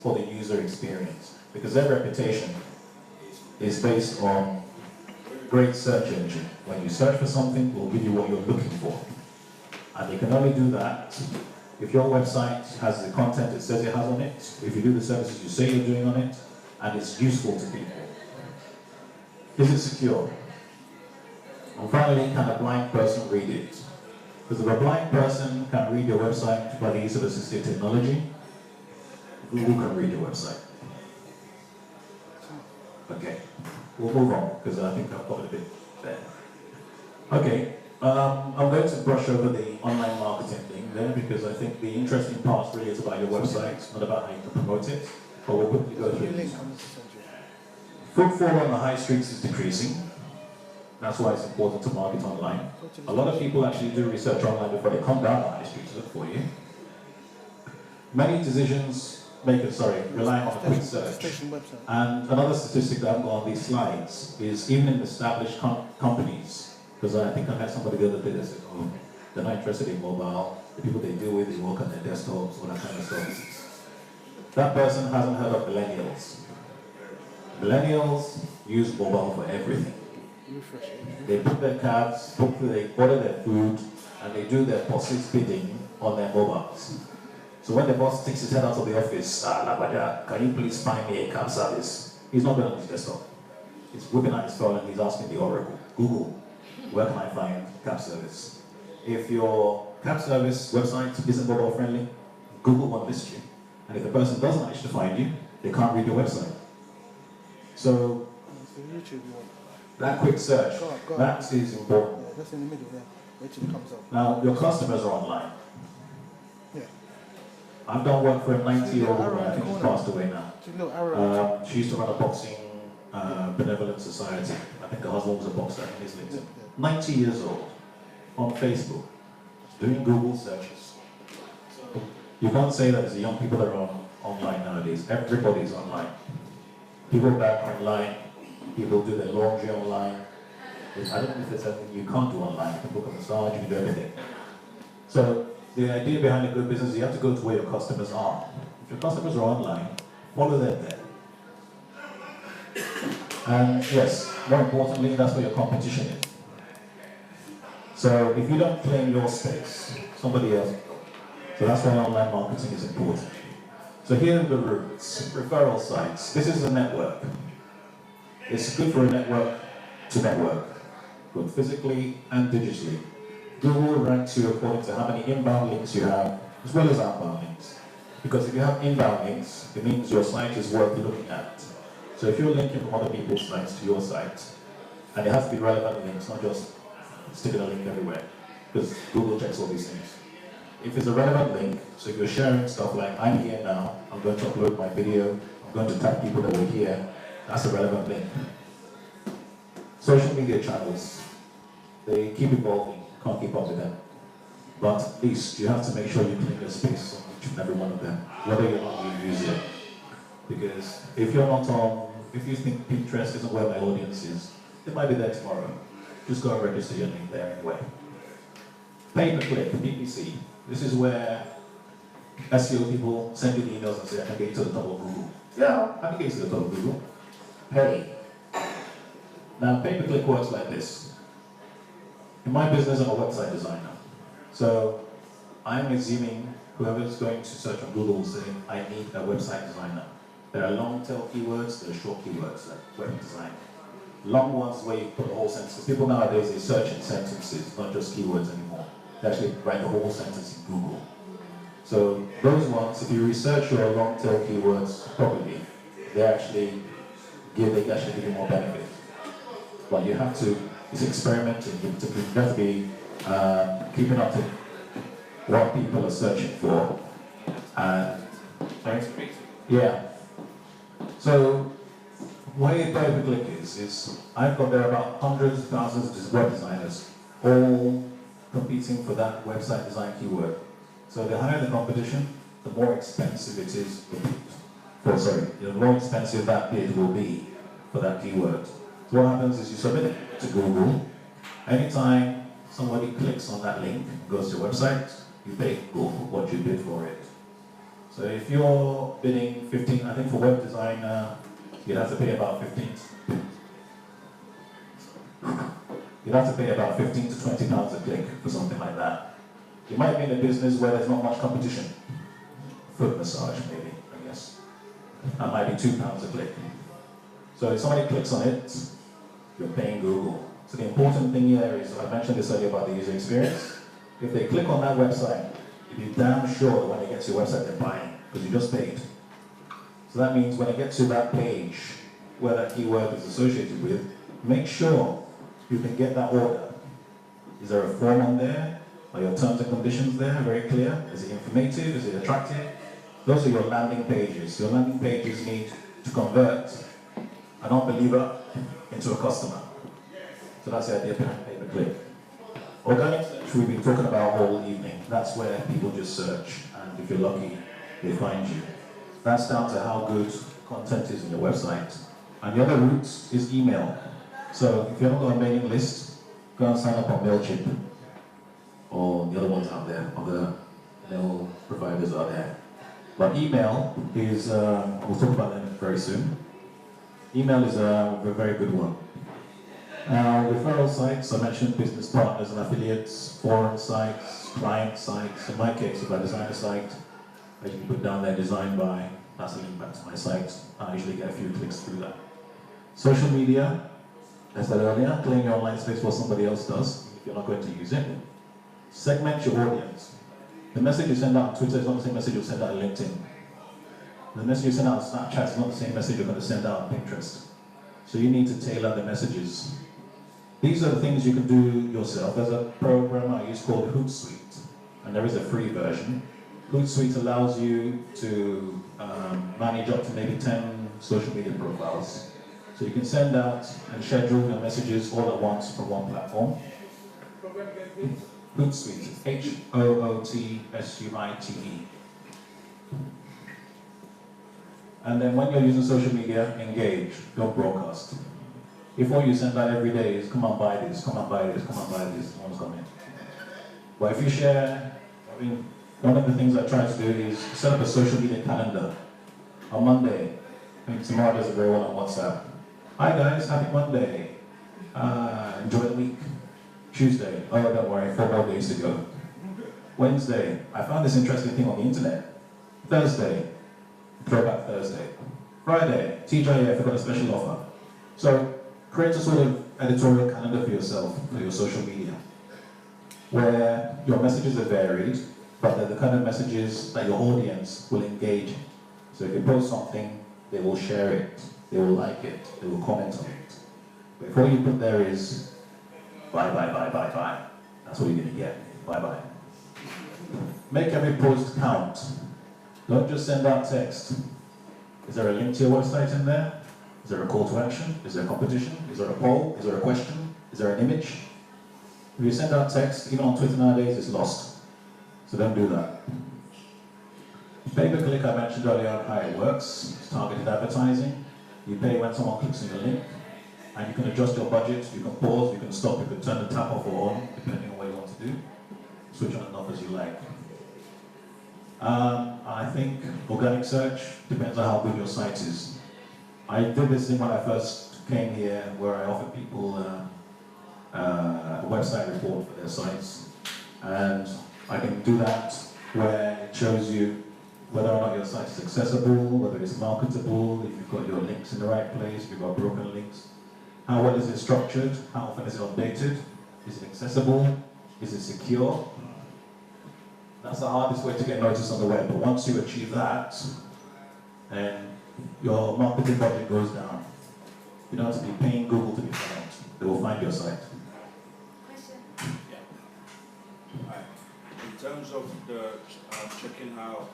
for the user experience, because their reputation is based on great search engine. When you search for something, it will give you what you're looking for. And they can only do that if your website has the content it says it has on it, if you do the services you say you're doing on it, and it's useful to people. Is it secure? And finally, can a blind person read it? Because if a blind person can read your website by the use of assistive technology, Google can read your website. Okay, we'll move on, because I think I've covered a bit there. Okay, I'm going to brush over the online marketing thing there, because I think the interesting part really is about your website, not about how you can promote it, but we'll quickly go through it. Footfall on the high streets is decreasing. That's why it's important to market online. A lot of people actually do research online before they come down the high street to look for you. Many decisions rely on a quick search. And another statistic that I've got on these slides is even in established companies, because I think I had somebody the other day that said, oh, they're not interested in mobile, the people they deal with, they work on their desktops, all that kind of stuff. That person hasn't heard of millennials. Millennials use mobile for everything. They book their cabs, they order their food, and they do their boss's bidding on their mobiles. So when the boss sticks his head out of the office, can you please find me a cab service? He's not going on his desktop. He's whipping out his phone and he's asking the Oracle, Google, where can I find cab service? If your cab service website isn't mobile friendly, Google won't list you. And if the person doesn't actually find you, they can't read your website. So that quick search, that is important. Yeah, just in the middle, yeah. Wait till it comes up. Now, your customers are online. Yeah. I've done work for a 90-year-old woman, I think she's passed away now. She used to run a boxing benevolent society. I think her husband was a boxer in Islington. 90 years old, on Facebook, doing Google searches. So you can't say that there's young people that are online nowadays. Everybody's online. People back online. People do their laundry online. I don't know if there's anything you can't do online. You can book a massage, you can do everything. So the idea behind a good business is you have to go to where your customers are. If your customers are online, follow them there. And yes, more importantly, that's where your competition is. So if you don't claim your space, somebody else will. So that's why online marketing is important. So here are the routes, referral sites. This is a network. It's good for a network to network, both physically and digitally. Google ranks you according to how many inbound links you have, as well as outbound links. Because if you have inbound links, it means your site is worth looking at. So if you're linking from other people's sites to your site, and it has to be relevant links, not just sticking a link everywhere, because Google checks all these things. If it's a relevant link, so if you're sharing stuff like, I'm here now, I'm going to upload my video, I'm going to tag people that were here, that's a relevant link. Social media channels, they keep evolving, can't keep up with them. But at least you have to make sure you clean your space on each and every one of them, whether you're not going to use it. Because if you're not on, if you think Pinterest isn't where my audience is, it might be there tomorrow. Just go and register your name there anyway. Pay-per-click, PPC. This is where SEO people send you the emails and say, I can get you to the top of Google. Yeah, I can get you to the top of Google. Hey. Now, pay-per-click works like this. In my business, I'm a website designer. So I'm assuming whoever's going to search on Google will say, I need a website designer. There are long tail keywords, there are short keywords, like web design. Long ones where you put the whole sentence. People nowadays, they search in sentences, not just keywords anymore. They actually write the whole sentence in Google. So those ones, if you research your long tail keywords properly, they actually give you more benefit. But you have to, it's experimenting, you have to be keeping up to what people are searching for. And, yeah. So, what a pay-per-click is I've got there about hundreds of thousands of web designers, all competing for that website design keyword. So the higher the competition, the more expensive it is the more expensive that bid will be for that keyword. So what happens is you submit it to Google. Anytime somebody clicks on that link, goes to your website, you pay Google what you bid for it. So if you're bidding 15, I think for web design, you'd have to pay about 15 to 20 pounds a click for something like that. You might be in a business where there's not much competition. Foot massage, maybe, I guess. That might be £2 a click. So if somebody clicks on it, you're paying Google. So the important thing here is, I mentioned this earlier about the user experience. If they click on that website, you'd be damn sure that when they get to your website, they're buying, because you just paid. So that means when they get to that page where that keyword is associated with, make sure you can get that order. Is there a form on there? Are your terms and conditions there very clear? Is it informative? Is it attractive? Those are your landing pages. Your landing pages need to convert an unbeliever into a customer. So that's the idea behind pay-per-click. Organic search we've been talking about all evening. That's where people just search, and if you're lucky, they find you. That's down to how good content is on your website. And the other route is email. So if you haven't got a mailing list, go and sign up on MailChimp, or the other ones out there, other mail providers out there. But email is, we'll talk about that very soon. Email is a very good one. Referral sites, I mentioned business partners and affiliates, forum sites, client sites. In my case, if I design a site, I can put down there design by, that's a link back to my site. I usually get a few clicks through that. Social media, as I said earlier, claim your online space while somebody else does, if you're not going to use it. Segment your audience. The message you send out on Twitter is not the same message you send out on LinkedIn. The message you send out on Snapchat is not the same message you're going to send out on Pinterest. So you need to tailor the messages. These are the things you can do yourself. There's a program I use called Hootsuite, and there is a free version. Hootsuite allows you to manage up to maybe 10 social media profiles. So you can send out and schedule your messages all at once from one platform. Hootsuite, Hootsuite. And then when you're using social media, engage, don't broadcast. If all you send out every day is come and buy this, come and buy this, come and buy this, no one's coming. But if you share, I mean, one of the things I try to do is set up a social media calendar. On Monday, I think tomorrow does it very well on WhatsApp. Hi guys, happy Monday. Enjoy the week. Tuesday, oh don't worry, 4 more days to go. Wednesday, I found this interesting thing on the internet. Thursday, Throwback Thursday. Friday, TGIF, I've got a special offer. So create a sort of editorial calendar for yourself, for your social media, where your messages are varied, but they're the kind of messages that your audience will engage in. So if you post something, they will share it, they will like it, they will comment on it. But if all you put there is, buy, buy, buy, buy, buy, that's what you're going to get, buy, buy. Make every post count. Don't just send out text. Is there a link to your website in there? Is there a call to action? Is there a competition? Is there a poll? Is there a question? Is there an image? If you send out text, even on Twitter nowadays, it's lost. So don't do that. Pay-per-click, I mentioned earlier on how it works. It's targeted advertising. You pay when someone clicks on your link, and you can adjust your budget. You can pause, you can stop, you can turn the tap off or on, depending on what you want to do. Switch on and off as you like. I think organic search depends on how good your site is. I did this thing when I first came here, where I offered people a website report for their sites, and I can do that where it shows you whether or not your site is accessible, whether it's marketable, if you've got your links in the right place, if you've got broken links. How well is it structured? How often is it updated? Is it accessible? Is it secure? That's the hardest way to get noticed on the web, but once you achieve that, then your marketing budget goes down. You don't have to be paying Google to be found. They will find your site. Question? Yeah. In terms of the checking how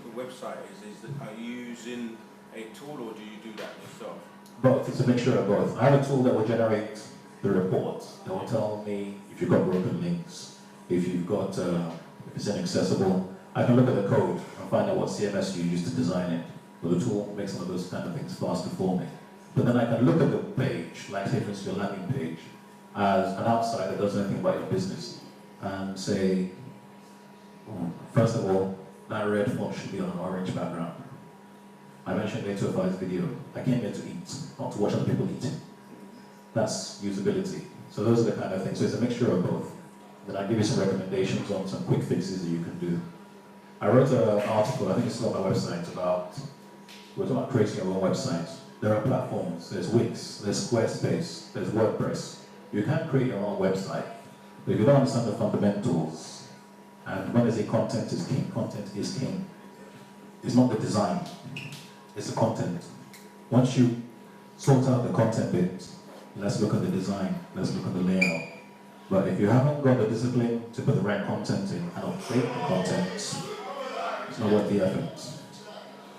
the website is that, are you using a tool or do you do that yourself? Both. It's a mixture of both. I have a tool that will generate the report. That will tell me if you've got broken links, if you've got if it's inaccessible. I can look at the code and find out what CMS you used to design it. But the tool makes some of those kind of things faster for me. But then I can look at the page, like say for instance your landing page, as an outsider that doesn't know anything about your business, and say, first of all, that red font should be on an orange background. I mentioned 8 to 5 video. I came here to eat, not to watch other people eat. That's usability. So those are the kind of things. So it's a mixture of both. Then I'll give you some recommendations on some quick fixes that you can do. I wrote an article, I think it's on my website, we're talking about creating your own website. There are platforms, there's Wix, there's Squarespace, there's WordPress. You can create your own website, but if you don't understand the fundamentals, and when they say content is king, content is king. It's not the design, it's the content. Once you sort out the content bit, let's look at the design, let's look at the layout. But if you haven't got the discipline to put the right content in and update the content, it's not worth the effort.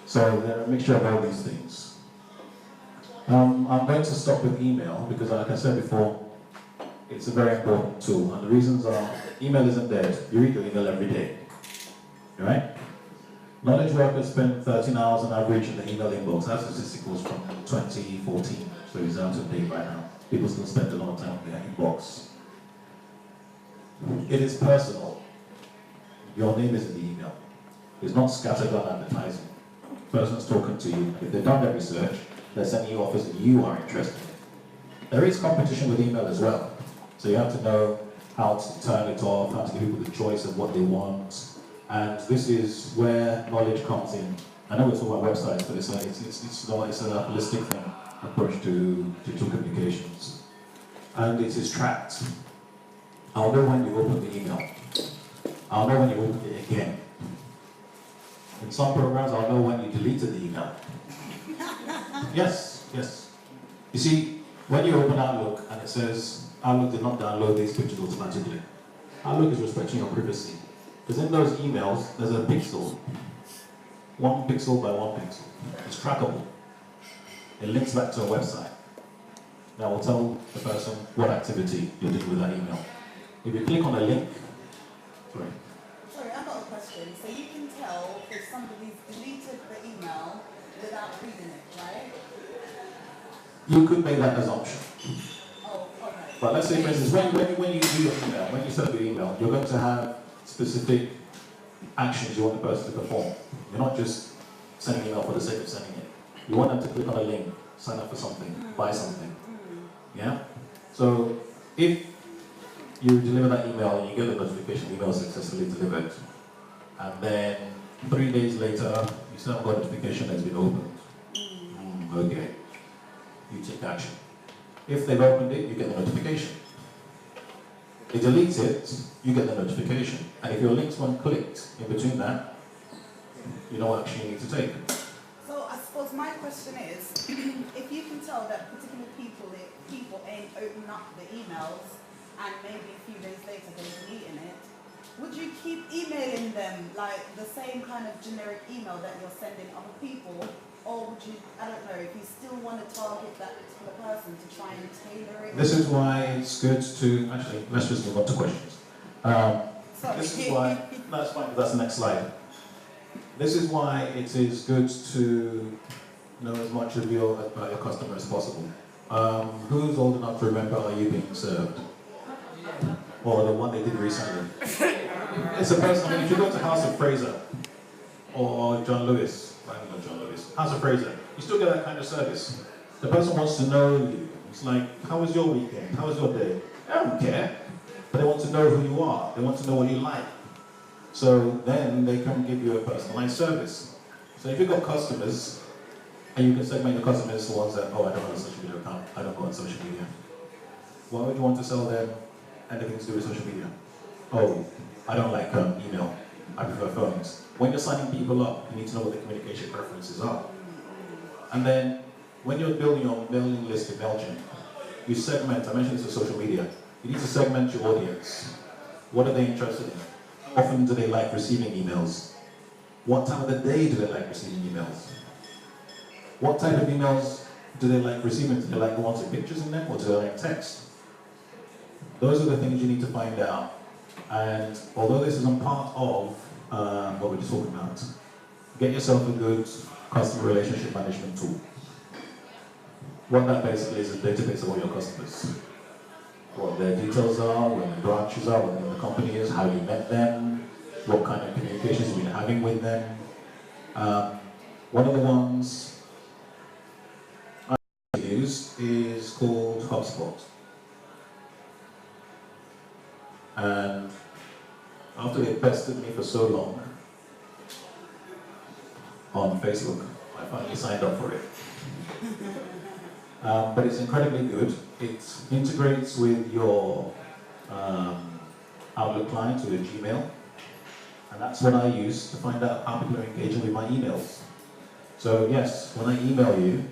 So there are a mixture of all these things. I'm going to stop with email because, like I said before, it's a very important tool. And the reasons are, email isn't dead. You read your email every day, right? Knowledge workers spend 13 hours on average in the email inbox. That statistic was from 2014, so it's out of date right now. People still spend a lot of time on their inbox. It is personal. Your name is in the email. It's not scattergun advertising. The person's talking to you. If they've done their research, they're sending you offers that you are interested in. There is competition with email as well. So you have to know how to turn it off, how to give people the choice of what they want. And this is where knowledge comes in. I know we're talking about websites, but it's a holistic thing, approach to digital communications. And it is tracked. I'll know when you open the email. I'll know when you open it again. In some programs, I'll know when you deleted the email. Yes, yes. You see, when you open Outlook and it says, Outlook did not download these pictures automatically, Outlook is respecting your privacy. Because in those emails, there's a pixel. 1 pixel by 1 pixel. It's trackable. It links back to a website. That will tell the person what activity you did with that email. If you click on a link, Sorry, I've got a question. So you can tell if somebody's deleted the email without reading it, right? you could make that assumption. Oh, okay. But let's say, for instance, when you do your email, when you set up your email, you're going to have specific actions you want the person to perform. You're not just sending an email for the sake of sending it. You want them to click on a link, sign up for something, buy something. Yeah? So if you deliver that email and you get the notification email successfully delivered, and then 3 days later you still haven't got a notification that's been opened. Okay. You take action. If they've opened it, you get the notification. They delete it, you get the notification. And if your links weren't clicked in between that, you know what action you need to take. So I suppose my question is, if you can tell that particular people ain't opening up the emails and maybe a few days later they're deleting it, would you keep emailing them like the same kind of generic email that you're sending other people? Or would you, I don't know, if you still want to target that particular person to try and tailor it? This is why it's good to, actually, let's just move on to questions. Sorry. This is why, no, that's fine, that's the next slide. This is why it is good to know as much of about your customer as possible. Who's old enough to remember Are You Being Served? Or the one they did recently. It's a person, I mean, if you go to House of Fraser, or John Lewis, House of Fraser, you still get that kind of service. The person wants to know you. It's like, how was your weekend? How was your day? I don't care. But they want to know who you are. They want to know what you like. So then they can give you a personalized service. So if you've got customers, and you can segment your customers to ones that, oh, I don't have a social media account, I don't go on social media. Why would you want to sell them anything to do with social media? Oh, I don't like email. I prefer phones. When you're signing people up, you need to know what the communication preferences are. And then, when you're building your mailing list in Belgium, you segment, I mentioned this with social media, you need to segment your audience. What are they interested in? How often do they like receiving emails? What time of the day do they like receiving emails? What type of emails do they like receiving? Do they like the ones with pictures in them, or do they like text? Those are the things you need to find out. And although this isn't part of what we're just talking about, get yourself a good customer relationship management tool. What that basically is a database of all your customers. What their details are, where their branches are, what the company is, how you met them, what kind of communications you've been having with them. One of the ones I use is called HubSpot. And after they pestered me for so long on Facebook, I finally signed up for it. But it's incredibly good. It integrates with your Outlook client, with a Gmail. And that's what I use to find out how people are engaging with my emails. So yes, when I email you,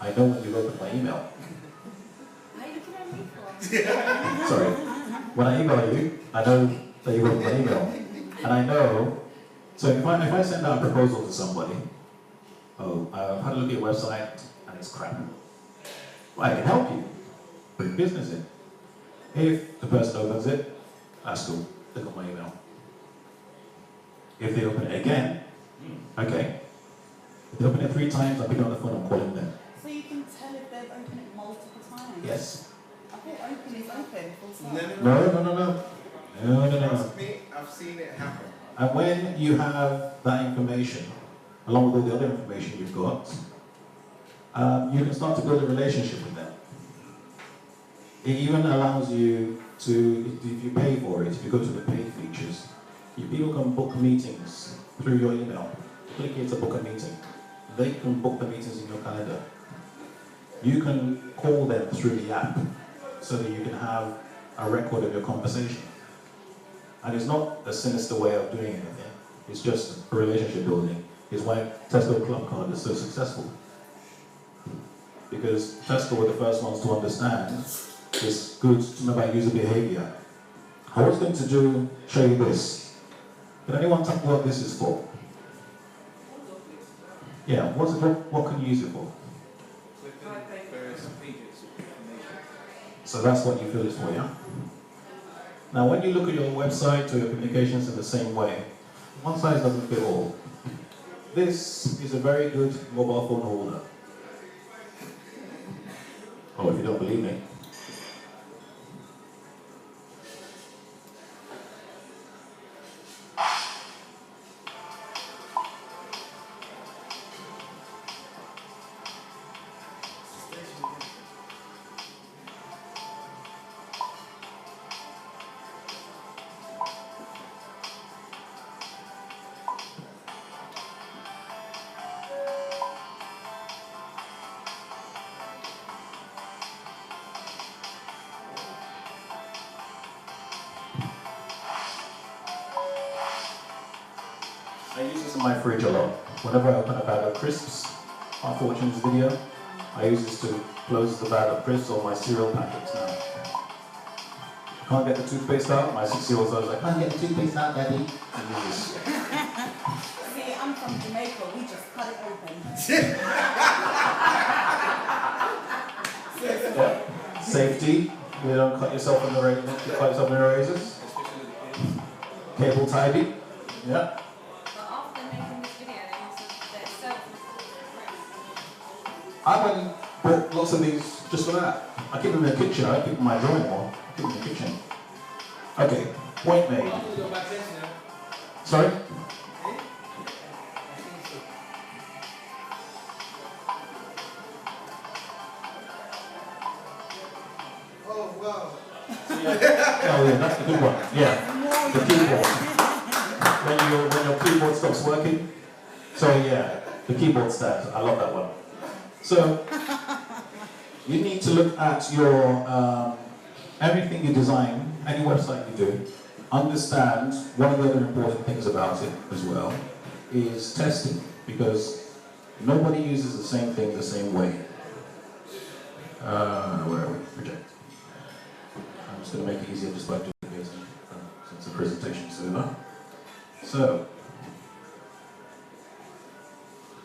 I know when you've opened my email. Are you looking at me for? Sorry. When I email you, I know that you've opened my email. And I know, so if I send out a proposal to somebody, I've had a look at your website and it's crap. Well, I can help you. Bring business in. If the person opens it, that's cool. Look at my email. If they open it again, okay. If they open it 3 times, I'll pick up the phone and calling them. So you can tell if they've opened it multiple times? Yes. I thought open is open, full stop. No. Trust me, I've seen it happen. And when you have that information, along with all the other information you've got, you can start to build a relationship with them. It even allows you to, if you pay for it, if you go to the paid features, people can book meetings through your email. Click here to book a meeting. They can book the meetings in your calendar. You can call them through the app so that you can have a record of your conversation. And it's not a sinister way of doing anything. It's just a relationship building. It's why Tesco Club Card is so successful. Because Tesco were the first ones to understand it's good to know about user behavior. I was going to show you this. Can anyone tell me what this is for? Yeah, what can you use it for? So that's what you feel it's for, yeah? Now when you look at your website or your communications in the same way, one size doesn't fit all. This is a very good mobile phone holder. Oh, if you don't believe me. I use this in my fridge a lot. Whenever I open a bag of crisps, our Fortune's video, I use this to close the bag of crisps or my cereal packets now. Can't get the toothpaste out, my 6-year-old son's like, can't get the toothpaste out, Daddy. And use this. See, I'm from Jamaica, we just cut it open. Yeah. Safety, you don't cut yourself in the razors. Cable tidy, yeah. I went and bought lots of these just for that. I keep them in the kitchen, I don't keep them in my drawing board. I keep them in the kitchen. Okay, point made. Sorry? Oh, wow. Oh yeah, that's the good one. Yeah, the keyboard. When your keyboard stops working. So yeah, the keyboard stand. I love that one. So you need to look at your everything you design, any website you do. Understand one of the other important things about it as well is testing, because nobody uses the same thing the same way. Where are we? Project. I'm just going to make it easier just by doing this since the presentation's over. So,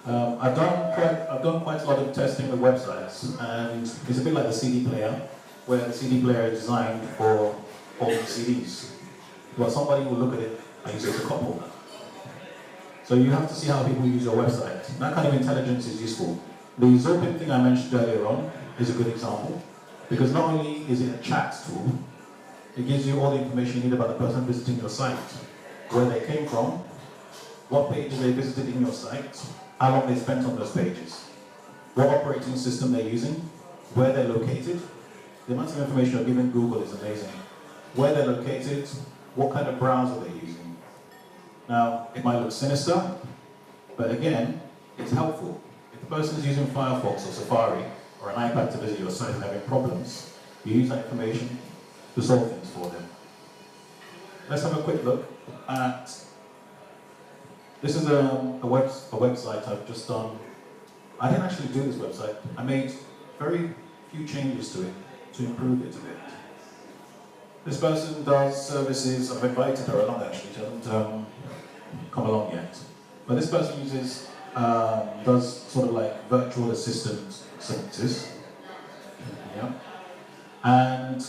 I've done quite a lot of testing with websites, and it's a bit like the CD player, where the CD player is designed for holding CDs. But somebody will look at it and use it as a cup holder. So you have to see how people use your website. That kind of intelligence is useful. The Zopin thing I mentioned earlier on is a good example, because not only is it a chat tool, it gives you all the information you need about the person visiting your site. where they came from, what pages they visited in your site, how long they spent on those pages, what operating system they're using, where they're located. The amount of information you're giving Google is amazing. Where they're located, what kind of browser they're using. Now, it might look sinister, but again, it's helpful. If the person is using Firefox or Safari or an iPad to visit your site and having problems, you use that information to solve things for them. Let's have a quick look at, this is a website I've just done. I didn't actually do this website. I made very few changes to it to improve it a bit. This person does services, I've invited her along actually, she hasn't come along yet. But this person uses, does sort of like virtual assistant services. Yeah. And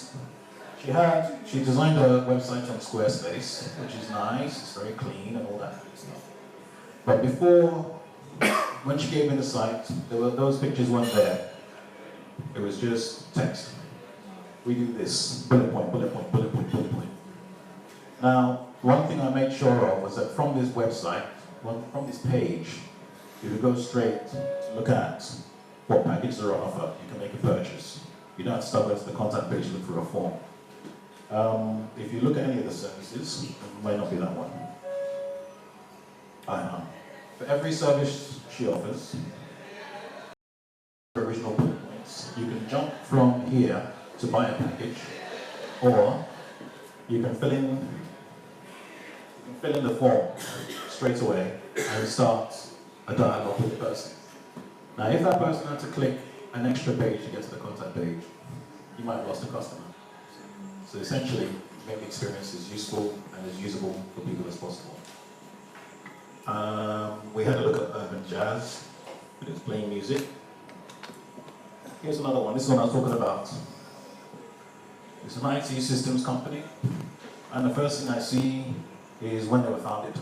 she designed a website on Squarespace, which is nice, it's very clean and all that good stuff. But before, when she gave me the site, those pictures weren't there. It was just text. We do this, bullet point, bullet point, bullet point, bullet point. Now, one thing I made sure of was that from this website, from this page, you could go straight to look at what packages are on offer. You can make a purchase. You don't have to start going to the contact page to look for a form. If you look at any of the services, it might not be that one. I know. For every service she offers, original bullet points, you can jump from here to buy a package, or you can fill in the form straight away and start a dialogue with the person. Now, if that person had to click an extra page to get to the contact page, you might have lost a customer. So essentially, make the experience as useful and as usable for people as possible. We had a look at urban jazz, but it's playing music. Here's another one. This is one I was talking about. It's an IT systems company, and the first thing I see is when they were founded.